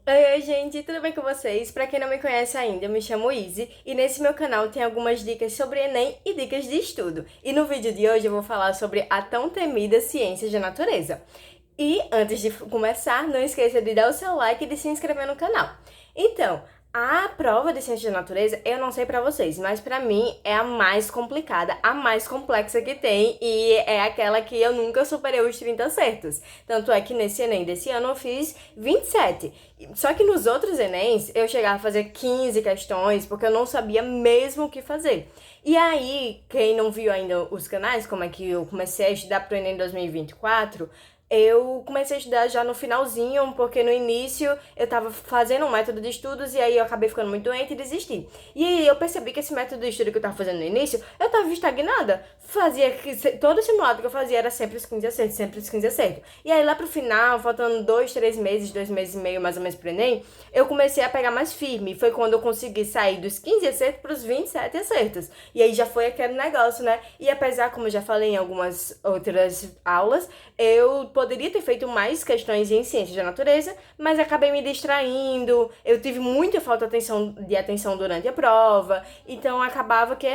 Oi, gente, tudo bem com vocês? Pra quem não me conhece ainda, eu me chamo Izzy e nesse meu canal tem algumas dicas sobre Enem e dicas de estudo. E no vídeo de hoje eu vou falar sobre a tão temida ciência da natureza. E antes de começar, não esqueça de dar o seu like e de se inscrever no canal. Então, a prova de ciência da natureza, eu não sei pra vocês, mas pra mim é a mais complicada, a mais complexa que tem e é aquela que eu nunca superei os 30 acertos. Tanto é que nesse Enem desse ano eu fiz 27. Só que nos outros Enems eu chegava a fazer 15 questões porque eu não sabia mesmo o que fazer. E aí, quem não viu ainda os canais, como é que eu comecei a estudar pro Enem 2024, eu comecei a estudar já no finalzinho, porque no início eu tava fazendo um método de estudos e aí eu acabei ficando muito doente e desisti. E aí eu percebi que esse método de estudo que eu tava fazendo no início, eu tava estagnada. Todo simulado que eu fazia era sempre os 15 acertos, sempre os 15 acertos. E aí lá pro final, faltando 2 meses e meio mais ou menos pro Enem, eu comecei a pegar mais firme. Foi quando eu consegui sair dos 15 acertos pros 27 acertos. E aí já foi aquele negócio, né? E apesar, como eu já falei em algumas outras aulas, eu poderia ter feito mais questões em ciências da natureza, mas acabei me distraindo, eu tive muita falta de atenção durante a prova, então acabava que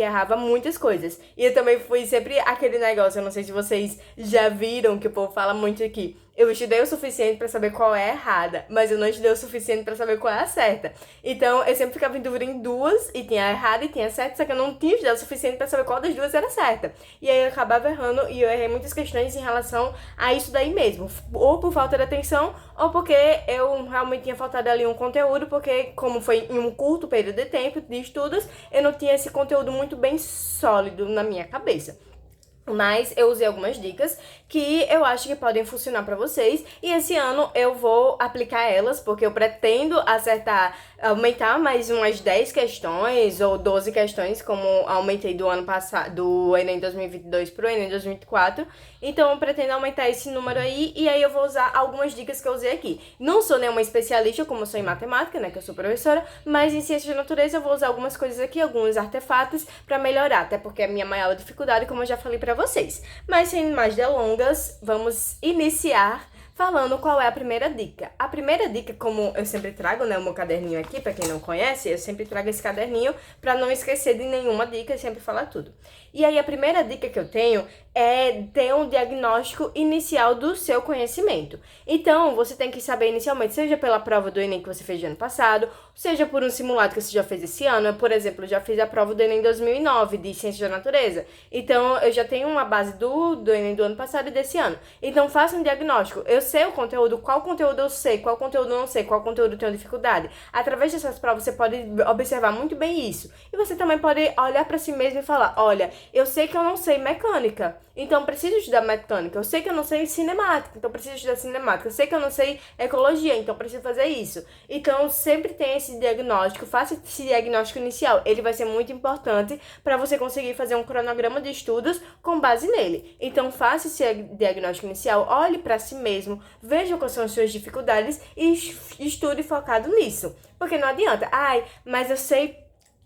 errava muitas coisas. E eu também fui sempre aquele negócio, eu não sei se vocês já viram, que o povo fala muito aqui. Eu estudei o suficiente pra saber qual é a errada, mas eu não estudei o suficiente pra saber qual é a certa. Então, eu sempre ficava em dúvida em duas, e tinha a errada e tinha a certa, só que eu não tinha estudado o suficiente pra saber qual das duas era certa. E aí eu acabava errando, e eu errei muitas questões em relação a isso daí mesmo. Ou por falta de atenção, ou porque eu realmente tinha faltado ali um conteúdo, porque como foi em um curto período de tempo de estudos, eu não tinha esse conteúdo muito bem sólido na minha cabeça. Mas eu usei algumas dicas que eu acho que podem funcionar pra vocês. E esse ano eu vou aplicar elas, porque eu pretendo acertar, aumentar mais umas 10 questões ou 12 questões, como aumentei do ano passado, do Enem 2022 pro Enem 2024. Então eu pretendo aumentar esse número aí, e aí eu vou usar algumas dicas que eu usei aqui. Não sou nenhuma especialista, como eu sou em matemática, né, que eu sou professora, mas em ciência da natureza eu vou usar algumas coisas aqui, alguns artefatos pra melhorar, até porque é a minha maior dificuldade, como eu já falei pra vocês. Mas sem mais delongas, vamos iniciar falando qual é a primeira dica. A primeira dica, como eu sempre trago, né, o meu caderninho aqui, pra quem não conhece, eu sempre trago esse caderninho pra não esquecer de nenhuma dica e sempre falar tudo. E aí a primeira dica que eu tenho é ter um diagnóstico inicial do seu conhecimento. Então, você tem que saber inicialmente, seja pela prova do Enem que você fez de ano passado, seja por um simulado que você já fez esse ano. Eu, por exemplo, já fiz a prova do Enem 2009 de Ciência da Natureza. Então, eu já tenho uma base do Enem do ano passado e desse ano. Então, faça um diagnóstico. Eu sei o conteúdo, qual conteúdo eu sei, qual conteúdo eu não sei, qual conteúdo eu tenho dificuldade. Através dessas provas, você pode observar muito bem isso. E você também pode olhar pra si mesmo e falar, olha, eu sei que eu não sei mecânica, então preciso estudar mecânica. Eu sei que eu não sei cinemática, então preciso estudar cinemática. Eu sei que eu não sei ecologia, então preciso fazer isso. Então sempre tem esse diagnóstico, faça esse diagnóstico inicial. Ele vai ser muito importante para você conseguir fazer um cronograma de estudos com base nele. Então faça esse diagnóstico inicial, olhe para si mesmo, veja quais são as suas dificuldades e estude focado nisso. Porque não adianta, ai, mas eu sei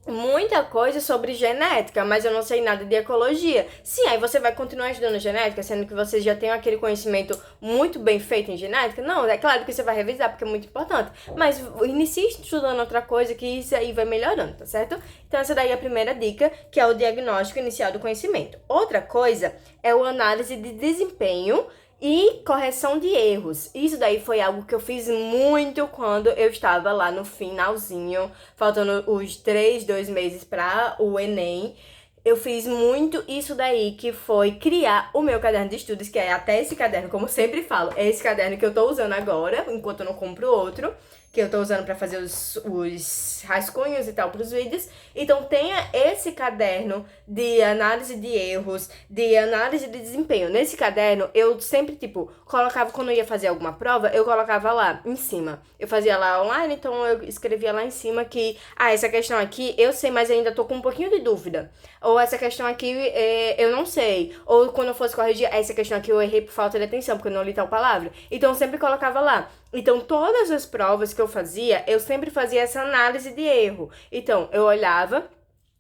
muita coisa sobre genética, mas eu não sei nada de ecologia. Sim, aí você vai continuar estudando genética, sendo que você já tem aquele conhecimento muito bem feito em genética? Não, é claro que você vai revisar, porque é muito importante. Mas inicie estudando outra coisa, que isso aí vai melhorando, tá certo? Então essa daí é a primeira dica, que é o diagnóstico inicial do conhecimento. Outra coisa é o análise de desempenho e correção de erros. Isso daí foi algo que eu fiz muito quando eu estava lá no finalzinho, faltando os 2 meses para o Enem. Eu fiz muito isso daí, que foi criar o meu caderno de estudos, que é até esse caderno, como eu sempre falo, é esse caderno que eu tô usando agora, enquanto eu não compro outro, que eu tô usando pra fazer os rascunhos e tal pros vídeos. Então tenha esse caderno de análise de erros, de análise de desempenho. Nesse caderno, eu sempre, tipo, colocava, quando eu ia fazer alguma prova, eu colocava lá em cima. Eu fazia lá online, então eu escrevia lá em cima que, essa questão aqui eu sei, mas ainda tô com um pouquinho de dúvida. Ou essa questão aqui eu não sei. Ou quando eu fosse corrigir, essa questão aqui eu errei por falta de atenção, porque eu não li tal palavra. Então eu sempre colocava lá. Então, todas as provas que eu fazia, eu sempre fazia essa análise de erro. Então, eu olhava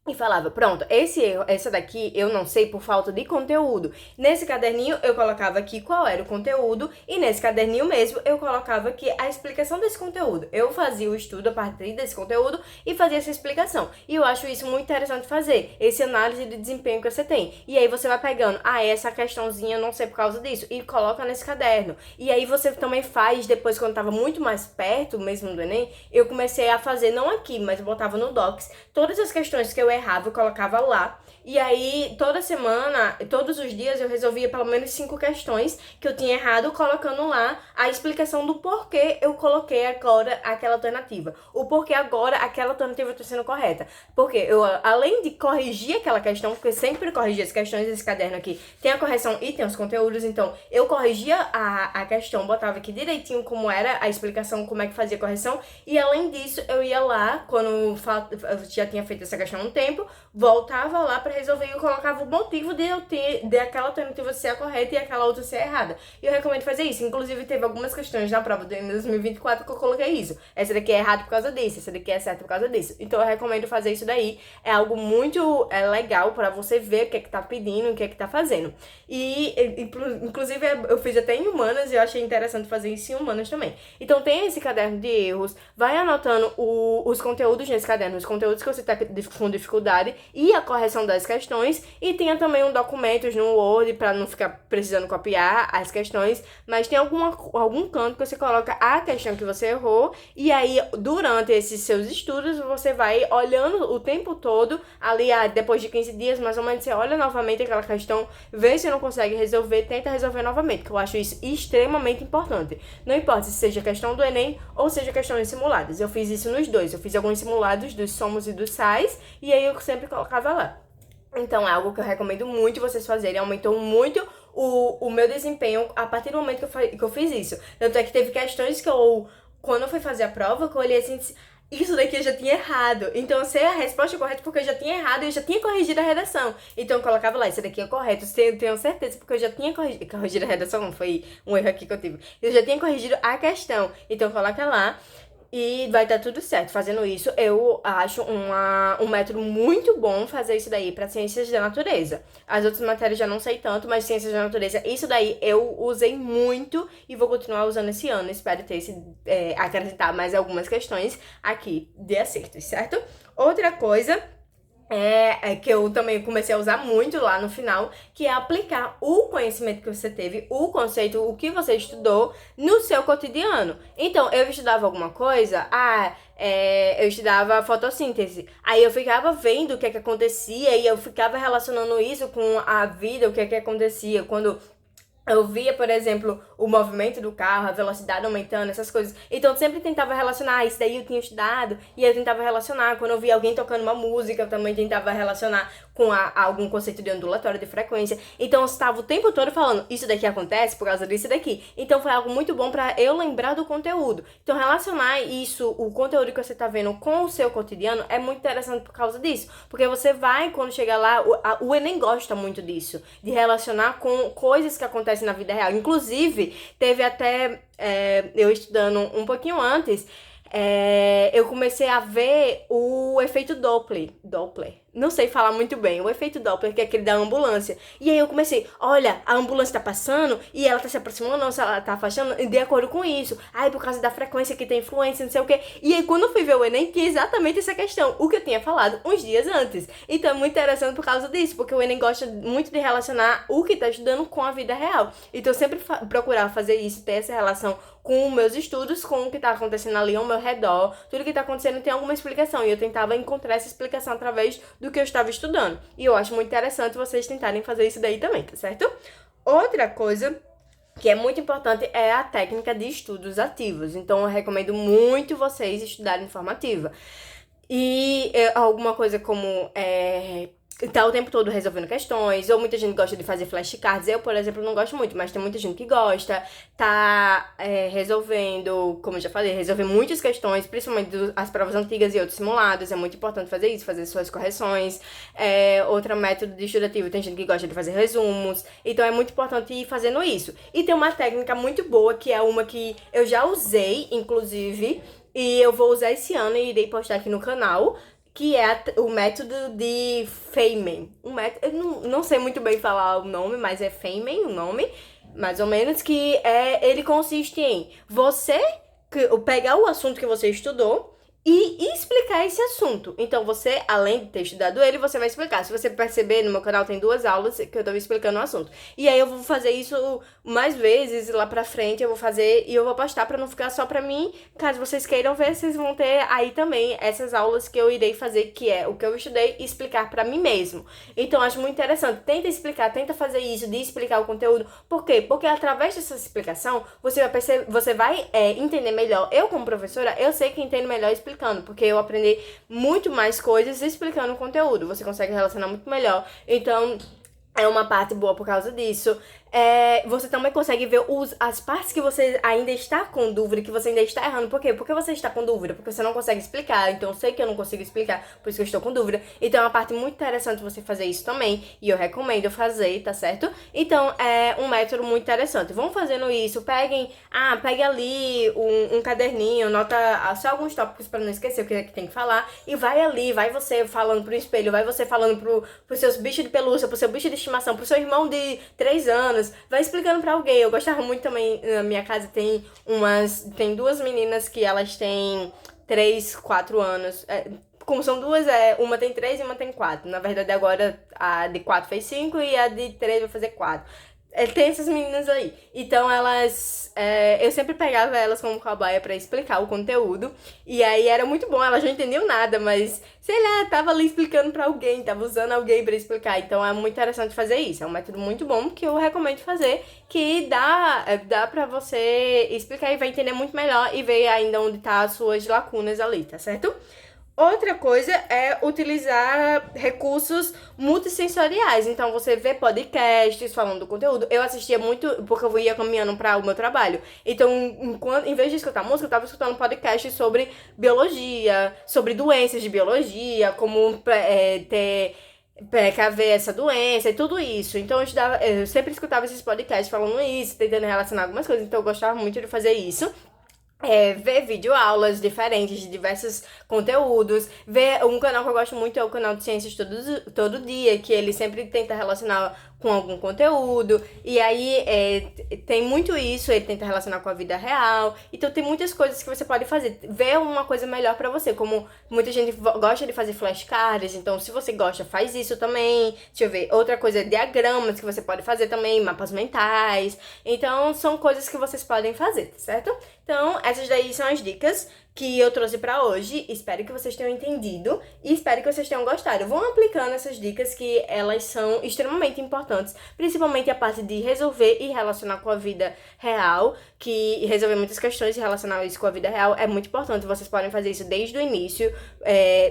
E falava, pronto, esse erro, essa daqui eu não sei por falta de conteúdo. Nesse caderninho eu colocava aqui qual era o conteúdo e nesse caderninho mesmo eu colocava aqui a explicação desse conteúdo. Eu fazia o estudo a partir desse conteúdo e fazia essa explicação. E eu acho isso muito interessante fazer, esse análise de desempenho que você tem. E aí você vai pegando, essa questãozinha eu não sei por causa disso, e coloca nesse caderno. E aí você também faz, depois quando tava muito mais perto mesmo do Enem, eu comecei a fazer, não aqui, mas eu botava no Docs, todas as questões que eu errava, eu colocava lá. E aí, toda semana, todos os dias, eu resolvia pelo menos 5 questões que eu tinha errado, colocando lá a explicação do porquê eu coloquei agora aquela alternativa. O porquê agora aquela alternativa está sendo correta. Porque eu, além de corrigir aquela questão, porque eu sempre corrigia as questões desse caderno aqui, tem a correção e tem os conteúdos, então eu corrigia a questão, botava aqui direitinho como era a explicação, como é que fazia a correção, e além disso, eu ia lá, quando eu já tinha feito essa questão há um tempo, voltava lá para resolver e eu colocava o motivo de eu ter, de aquela alternativa ser a correta e aquela outra ser a errada. E eu recomendo fazer isso. Inclusive, teve algumas questões na prova de 2024 que eu coloquei isso. Essa daqui é errada por causa disso, essa daqui é certa por causa disso. Então, eu recomendo fazer isso daí. É algo muito legal para você ver o que é que tá pedindo, o que é que tá fazendo. E, inclusive, eu fiz até em humanas e eu achei interessante fazer isso em humanas também. Então, tem esse caderno de erros, vai anotando os conteúdos nesse caderno, os conteúdos que você tá com dificuldade e a correção das questões, e tenha também um documentos no Word para não ficar precisando copiar as questões, mas tem algum canto que você coloca a questão que você errou, e aí durante esses seus estudos você vai olhando o tempo todo, ali depois de 15 dias mais ou menos, você olha novamente aquela questão, vê se não consegue resolver, tenta resolver novamente, que eu acho isso extremamente importante. Não importa se seja questão do Enem ou seja questões simuladas, eu fiz isso nos dois, eu fiz alguns simulados dos SOMOS e dos SAIs, e aí eu sempre colocava lá. Então é algo que eu recomendo muito vocês fazerem, aumentou muito o meu desempenho a partir do momento que eu fiz isso. Tanto é que teve questões que quando eu fui fazer a prova, que eu olhei assim, isso daqui eu já tinha errado. Então eu sei a resposta correta porque eu já tinha errado e eu já tinha corrigido a redação. Então eu colocava lá, isso daqui é correto, eu tenho certeza, porque eu já tinha corrigido a redação, não foi um erro aqui que eu tive. Eu já tinha corrigido a questão. Então coloca lá. E vai dar tudo certo. Fazendo isso, eu acho um método muito bom fazer isso daí para ciências da natureza. As outras matérias já não sei tanto, mas ciências da natureza, isso daí eu usei muito e vou continuar usando esse ano. Espero ter acrescentar mais algumas questões aqui de acertos, certo? Outra coisa que eu também comecei a usar muito lá no final, que é aplicar o conhecimento que você teve, o conceito, o que você estudou no seu cotidiano. Então, eu estudava alguma coisa, eu estudava fotossíntese. Aí eu ficava vendo o que é que acontecia e eu ficava relacionando isso com a vida, o que é que acontecia quando eu via, por exemplo, o movimento do carro, a velocidade aumentando, essas coisas. Então eu sempre tentava relacionar, isso daí eu tinha estudado, e eu tentava relacionar. Quando eu via alguém tocando uma música, eu também tentava relacionar com algum conceito de ondulatório, de frequência. Então eu estava o tempo todo falando, isso daqui acontece por causa disso daqui. Então foi algo muito bom pra eu lembrar do conteúdo. Então relacionar isso, o conteúdo que você tá vendo com o seu cotidiano, é muito interessante por causa disso. Porque você vai, quando chegar lá, o Enem gosta muito disso, de relacionar com coisas que acontecem na vida real. Inclusive, teve até, eu estudando um pouquinho antes, eu comecei a ver o efeito Doppler. Não sei falar muito bem. O efeito Doppler, que é aquele da ambulância. E aí eu comecei, olha, a ambulância tá passando e ela tá se aproximando, ou se ela tá afastando, de acordo com isso. Aí por causa da frequência que tem influência, não sei o quê. E aí quando eu fui ver o Enem, tinha exatamente essa questão, o que eu tinha falado uns dias antes. Então é muito interessante por causa disso, porque o Enem gosta muito de relacionar o que tá estudando com a vida real. Então eu sempre procurava fazer isso, ter essa relação com os meus estudos, com o que tá acontecendo ali ao meu redor. Tudo que tá acontecendo tem alguma explicação. E eu tentava encontrar essa explicação através do que eu estava estudando. E eu acho muito interessante vocês tentarem fazer isso daí também, tá certo? Outra coisa que é muito importante é a técnica de estudos ativos. Então eu recomendo muito vocês estudarem de forma ativa. E alguma coisa como tá o tempo todo resolvendo questões, ou muita gente gosta de fazer flashcards. Eu, por exemplo, não gosto muito, mas tem muita gente que gosta. Tá resolvendo, como eu já falei, resolver muitas questões, principalmente as provas antigas e outros simulados. É muito importante fazer isso, fazer suas correções. Outro método de estudativo, tem gente que gosta de fazer resumos. Então é muito importante ir fazendo isso. E tem uma técnica muito boa, que é uma que eu já usei, inclusive, e eu vou usar esse ano e irei postar aqui no canal, que é o método de Feynman. Eu não sei muito bem falar o nome, mas é Feynman o nome, mais ou menos, que ele consiste em você pegar o assunto que você estudou e explicar esse assunto. Então, você, além de ter estudado ele, você vai explicar. Se você perceber, no meu canal tem 2 aulas que eu tô explicando o assunto. E aí eu vou fazer isso mais vezes, lá pra frente eu vou fazer e eu vou postar pra não ficar só pra mim. Caso vocês queiram ver, vocês vão ter aí também essas aulas que eu irei fazer, que é o que eu estudei, e explicar pra mim mesmo. Então, acho muito interessante. Tenta explicar, tenta fazer isso, de explicar o conteúdo. Por quê? Porque através dessa explicação, você vai perceber, você vai entender melhor. Eu, como professora, eu sei que entendo melhor explicando, porque eu aprendi muito mais coisas explicando o conteúdo. Você consegue relacionar muito melhor. Então, é uma parte boa por causa disso. Você também consegue ver as partes que você ainda está com dúvida, que você ainda está errando. Por quê? Porque você está com dúvida, porque você não consegue explicar. Então eu sei que eu não consigo explicar, por isso que eu estou com dúvida. Então é uma parte muito interessante você fazer isso também, e eu recomendo fazer, tá certo? Então é um método muito interessante. Vão fazendo isso, pegue ali um caderninho, nota só alguns tópicos para não esquecer o que é que tem que falar, e vai ali, vai você falando pro espelho, vai você falando pros seus bichos de pelúcia, pro seu bicho de estimação, pro seu irmão de 3 anos, vai explicando pra alguém. Eu gostava muito também, na minha casa tem 2 meninas que elas têm 3, 4 anos. Como são 2, uma tem 3 e uma tem 4. Na verdade, agora a de 4 fez 5 e a de 3 vai fazer 4. Tem essas meninas aí. Então elas. Eu sempre pegava elas como cobaia pra explicar o conteúdo. E aí era muito bom, elas não entendiam nada, mas sei lá, tava ali explicando pra alguém, tava usando alguém pra explicar. Então é muito interessante fazer isso. É um método muito bom que eu recomendo fazer, que dá pra você explicar e vai entender muito melhor e ver ainda onde tá as suas lacunas ali, tá certo? Outra coisa é utilizar recursos multissensoriais. Então, você vê podcasts falando do conteúdo. Eu assistia muito, porque eu ia caminhando para o meu trabalho. Então, em vez de escutar música, eu tava escutando podcasts sobre biologia, sobre doenças de biologia, como ter precaver essa doença e tudo isso. Então, eu sempre escutava esses podcasts falando isso, tentando relacionar algumas coisas. Então, eu gostava muito de fazer isso. Ver videoaulas diferentes de diversos conteúdos. Ver um canal que eu gosto muito é o canal de Ciências todo Dia, que ele sempre tenta relacionar com algum conteúdo. E aí tem muito isso, ele tenta relacionar com a vida real. Então tem muitas coisas que você pode fazer. Ver uma coisa melhor pra você, como muita gente gosta de fazer flashcards. Então se você gosta, faz isso também. Deixa eu ver, outra coisa é diagramas que você pode fazer também, mapas mentais. Então são coisas que vocês podem fazer, tá certo? Então essas daí são as dicas que eu trouxe pra hoje. Espero que vocês tenham entendido e espero que vocês tenham gostado. Vão aplicando essas dicas, que elas são extremamente importantes, principalmente a parte de resolver e relacionar com a vida real, que resolver muitas questões e relacionar isso com a vida real é muito importante. Vocês podem fazer isso desde o início.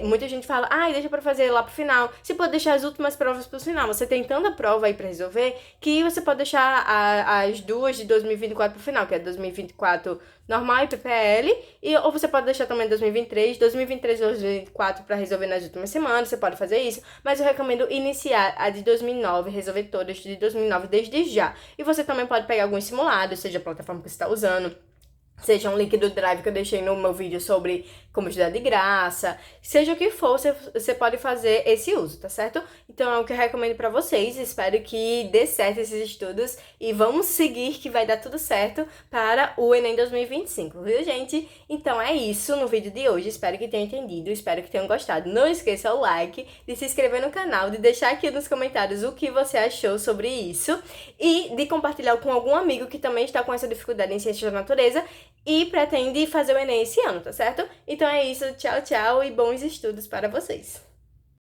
Muita gente fala, deixa pra fazer lá pro final. Você pode deixar as últimas provas pro final. Você tem tanta prova aí pra resolver que você pode deixar as 2 de 2024 pro final, que é 2024 normal e PPL, ou você pode deixar também 2023 e 2024 para resolver nas últimas semanas. Você pode fazer isso, mas eu recomendo iniciar a de 2009, resolver todas de 2009 desde já. E você também pode pegar alguns simulados, seja a plataforma que você está usando, seja um link do Drive que eu deixei no meu vídeo sobre como estudar de graça, seja o que for, você pode fazer esse uso, tá certo? Então é o que eu recomendo pra vocês. Espero que dê certo esses estudos e vamos seguir, que vai dar tudo certo para o Enem 2025, viu, gente? Então é isso no vídeo de hoje. Espero que tenham entendido, espero que tenham gostado. Não esqueça o like, de se inscrever no canal, de deixar aqui nos comentários o que você achou sobre isso e de compartilhar com algum amigo que também está com essa dificuldade em ciências da natureza e pretende fazer o Enem esse ano, tá certo? Então é isso, tchau, tchau e bons estudos para vocês!